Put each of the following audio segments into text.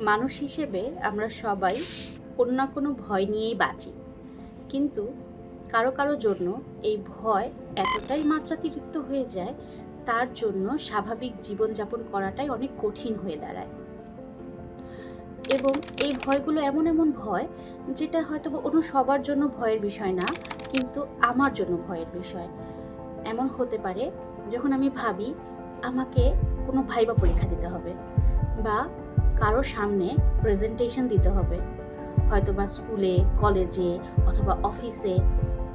মানুষ হিসেবে আমরা সবাই কোনো না কোনো ভয় নিয়েই বাঁচি, কিন্তু কারো কারো জন্য এই ভয় এতটাই মাত্রাতিরিক্ত হয়ে যায়, তার জন্য স্বাভাবিক জীবনযাপন করাটাই অনেক কঠিন হয়ে দাঁড়ায়। এবং এই ভয়গুলো এমন এমন ভয় যেটা হয়তো অন্য সবার জন্য ভয়ের বিষয় না, কিন্তু আমার জন্য ভয়ের বিষয়। এমন হতে পারে যখন আমি ভাবি আমাকে কোনো ভাইবা পরীক্ষা দিতে হবে বা কারো সামনে প্রেজেন্টেশন দিতে হবে, হয়তো বা স্কুলে, কলেজে অথবা অফিসে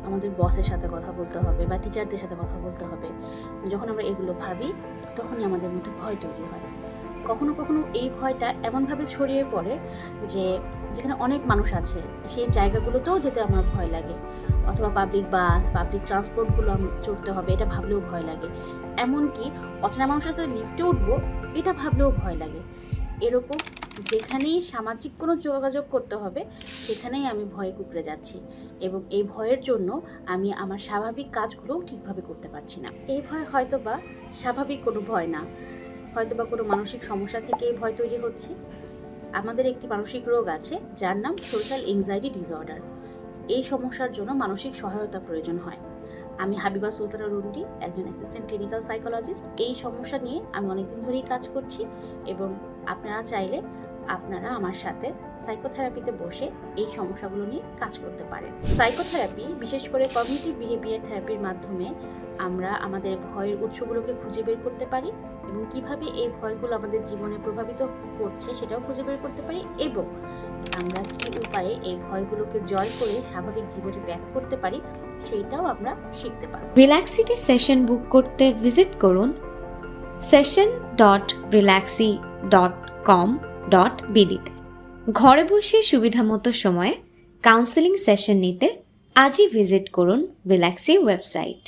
আমাদের বসের সাথে কথা বলতে হবে বা টিচারদের সাথে কথা বলতে হবে। যখন আমরা এগুলো ভাবি তখনই আমাদের মধ্যে ভয় তৈরি হয়। কখনো কখনো এই ভয়টা এমনভাবে ছড়িয়ে পড়ে যে যেখানে অনেক মানুষ আছে সেই জায়গাগুলোতেও যেতে আমার ভয় লাগে, অথবা পাবলিক বাস, পাবলিক ট্রান্সপোর্টগুলো চড়তে হবে এটা ভাবলেও ভয় লাগে। এমনকি অচেনা মানুষের সাথে লিফটে উঠবো এটা ভাবলেও ভয় লাগে। এরকম যেখানেই সামাজিক কোনো যোগাযোগ করতে হবে সেখানেই আমি ভয়ে কুঁকড়ে যাচ্ছি, এবং এই ভয়ের জন্য আমি আমার স্বাভাবিক কাজগুলোও ঠিকভাবে করতে পারছি না। এই ভয় হয়তোবা স্বাভাবিক কোনো ভয় না, হয়তোবা কোনো মানসিক সমস্যা থেকে এই ভয় তৈরি হচ্ছে। আমাদের একটি মানসিক রোগ আছে যার নাম সোশ্যাল এংজাইটি ডিসঅর্ডার। এই সমস্যার জন্য মানসিক সহায়তা প্রয়োজন হয়। আমি হাবিবা সুলতানা রুন্ডি, একজন অ্যাসিস্ট্যান্ট ক্লিনিক্যাল সাইকোলজিস্ট। এই সমস্যা নিয়ে আমি অনেকদিন ধরেই কাজ করছি, এবং আপনারা চাইলে আপনারা আমার সাথে সাইকোথেরাপিতে বসে এই সমস্যাগুলো নিয়ে কাজ করতে পারেন। সাইকোথেরাপি, বিশেষ করে কগনিটিভ বিহেভিয়ার থেরাপির মাধ্যমে আমরা আমাদের ভয়ের উৎসগুলোকে খুঁজে বের করতে পারি, এবং কিভাবে এই ভয়গুলো আমাদের জীবনে প্রভাবিত করছে সেটাও খুঁজে বের করতে পারি, এবং আমরা কি উপায়ে এই ভয়গুলোকে জয় করে স্বাভাবিক জীবনে ব্যাক করতে পারি সেইটাও আমরা শিখতে পারব। রিল্যাক্সিতে সেশন বুক করতে ভিজিট করুন session.relaxy.com.bd তে। ঘরে বসে সুবিধামতো সময়ে কাউন্সেলিং সেশন নিতে আজই ভিজিট করুন রিল্যাক্সি ওয়েবসাইট।